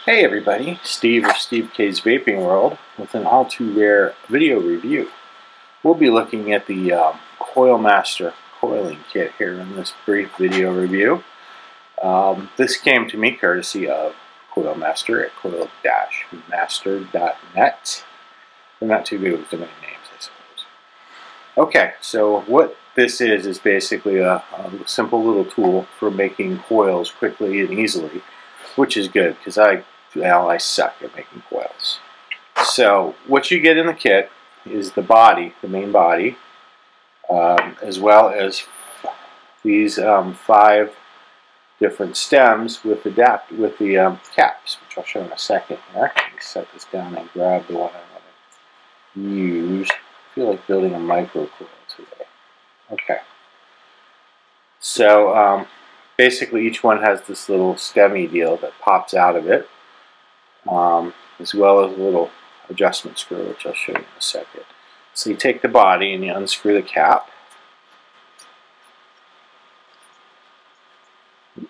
Hey everybody, Steve of Steve K's Vaping World with an all too rare video review. We'll be looking at the Coil Master Coiling Kit here in this brief video review. This came to me courtesy of Coil Master at coil-master.net. They're not too good with domain names, I suppose. Okay, so what this is basically a simple little tool for making coils quickly and easily, which is good because I suck at making coils. So what you get in the kit is the body, the main body, as well as these 5 different stems with the caps, which I'll show in a second. Here, let me set this down and grab the one I want to use. I feel like building a micro coil today. Okay. So basically, each one has this little stemmy deal that pops out of it. As well as a little adjustment screw, which I'll show you in a second. So you take the body and you unscrew the cap. And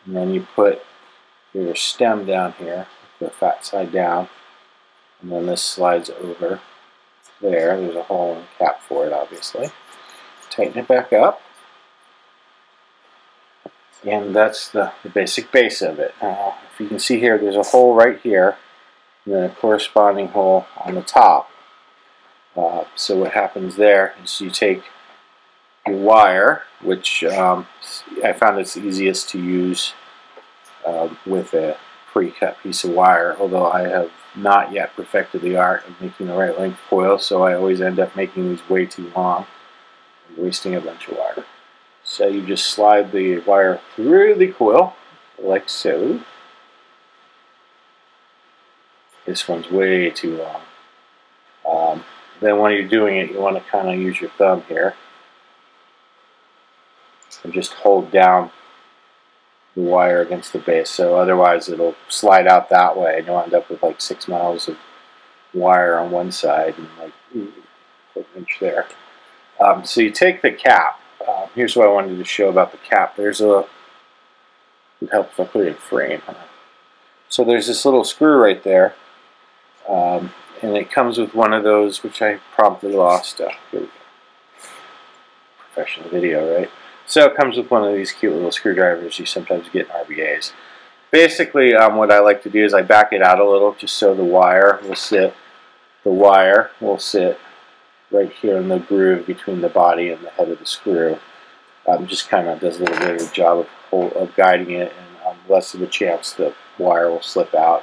then you put your stem down here, the fat side down, and then this slides over there. There's a hole in the cap for it, obviously. Tighten it back up. And that's the basic base of it. If you can see here, there's a hole right here, and then a corresponding hole on the top. So what happens there is you take your wire, which I found it's easiest to use with a pre-cut piece of wire, although I have not yet perfected the art of making the right length coil, so I always end up making these way too long and wasting a bunch of wire. So you just slide the wire through the coil, like so. This one's way too long. Then when you're doing it, you want to kind of use your thumb here and just hold down the wire against the base. So otherwise it'll slide out that way and you'll end up with like 6 miles of wire on one side and like an inch there. So you take the cap. Here's what I wanted to show about the cap. There's a, it would help if I put it in frame. So there's this little screw right there, and it comes with one of those, which I promptly lost. Here we go. Professional video, right? So it comes with one of these cute little screwdrivers you sometimes get in RVAs. Basically, what I like to do is I back it out a little, just so the wire will sit. The wire will sit right here in the groove between the body and the head of the screw. Just kind of does a little bit of a job of guiding it, and less of a chance the wire will slip out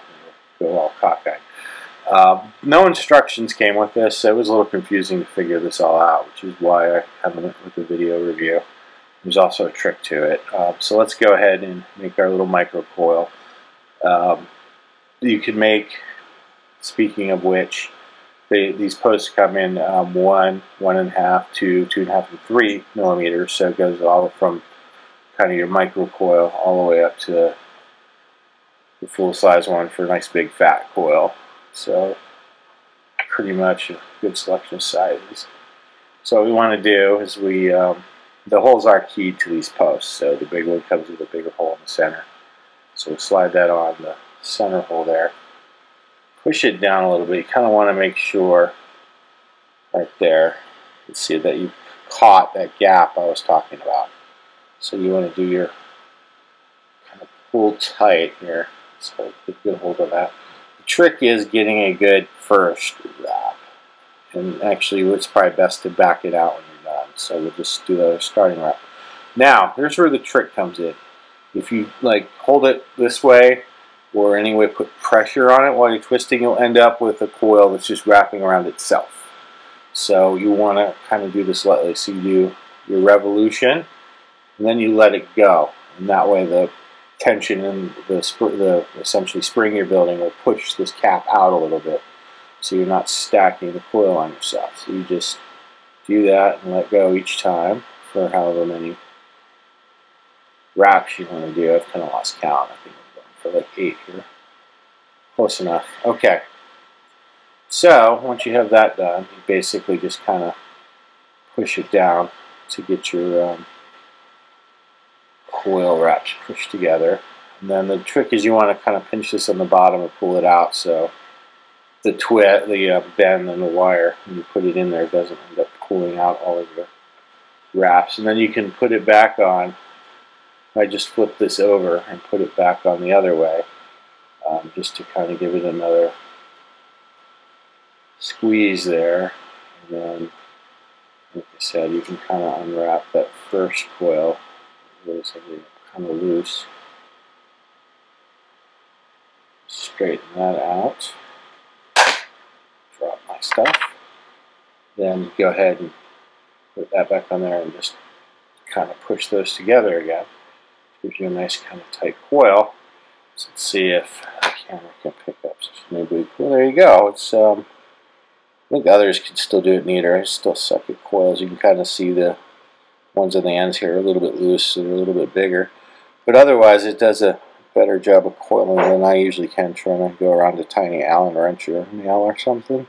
and go all cockeyed. No instructions came with this, so it was a little confusing to figure this all out, which is why I kind of went with the video review. There's also a trick to it. So let's go ahead and make our little micro coil. You can make, speaking of which, these posts come in 1, 1.5, 2, 2.5, and 3 millimeters. So it goes all from kind of your micro coil all the way up to the full size one for a nice big fat coil. So pretty much a good selection of sizes. So what we want to do is the holes are keyed to these posts. So the big one comes with a bigger hole in the center. So we'll slide that on the center hole there. Push it down a little bit. You kind of want to make sure right there, you see that you caught that gap I was talking about. So you want to do your kind of pull tight here. So get a good hold of that. The trick is getting a good first wrap. And actually it's probably best to back it out when you're done. So we'll just do the starting wrap. Now, here's where the trick comes in. If you like hold it this way, or anyway put pressure on it while you're twisting, you'll end up with a coil that's just wrapping around itself. So you want to kind of do this lightly. So you do your revolution, and then you let it go. And that way the tension in the essentially spring you're building will push this cap out a little bit. So you're not stacking the coil on yourself. So you just do that and let go each time for however many wraps you want to do. I've kind of lost count. I think for like 8 here. Close enough. Okay. So once you have that done, you basically just kind of push it down to get your coil wraps pushed together. And then the trick is you want to kind of pinch this on the bottom and pull it out so the bend in the wire, when you put it in there, it doesn't end up pulling out all of the wraps. And then you can put it back on. I just flip this over and put it back on the other way, just to kind of give it another squeeze there. And then, like I said, you can kind of unwrap that first coil. It's kind of loose. Straighten that out. Drop my stuff. Then go ahead and put that back on there and just kind of push those together again. Gives you a nice kind of tight coil. So let's see if the camera can pick up. Maybe, well, there you go. It's I think others can still do it neater. I still suck at coils. You can kind of see the ones on the ends here are a little bit loose and a little bit bigger. But otherwise, it does a better job of coiling than I usually can trying to go around a tiny Allen wrench or a nail or something.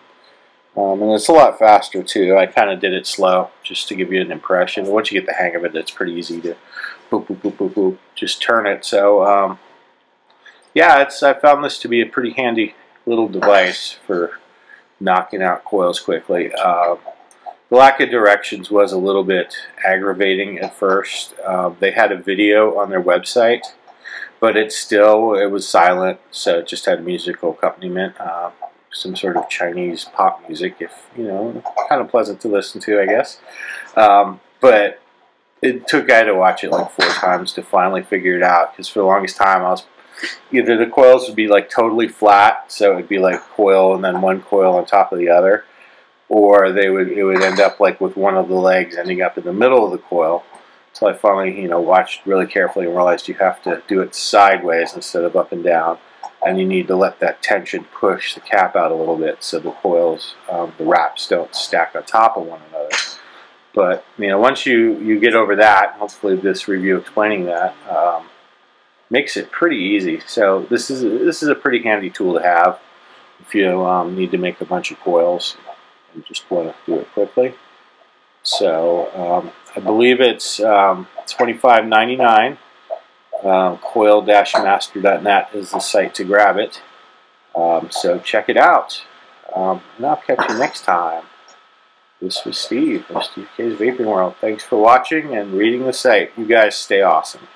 And it's a lot faster too. I kind of did it slow just to give you an impression. Once you get the hang of it, it's pretty easy to boop, boop, boop, boop, boop, just turn it. So yeah, I found this to be a pretty handy little device for knocking out coils quickly. The lack of directions was a little bit aggravating at first. They had a video on their website, but it was silent, so it just had musical accompaniment. Some sort of Chinese pop music, if you know, kind of pleasant to listen to, I guess. But it took I had to watch it like 4 times to finally figure it out, because for the longest time I was either the coils would be like totally flat, so it would be like coil and then one coil on top of the other, or it would end up like with one of the legs ending up in the middle of the coil. So I finally, watched really carefully and realized you have to do it sideways instead of up and down. And you need to let that tension push the cap out a little bit so the coils, the wraps don't stack on top of one another. But once you get over that, hopefully this review explaining that makes it pretty easy. So this is a pretty handy tool to have if you need to make a bunch of coils and just want to do it quickly. So I believe it's $25.99. Coil-master.net is the site to grab it. So check it out. And I'll catch you next time. This was Steve from Steve K's Vaping World. Thanks for watching and reading the site. You guys stay awesome.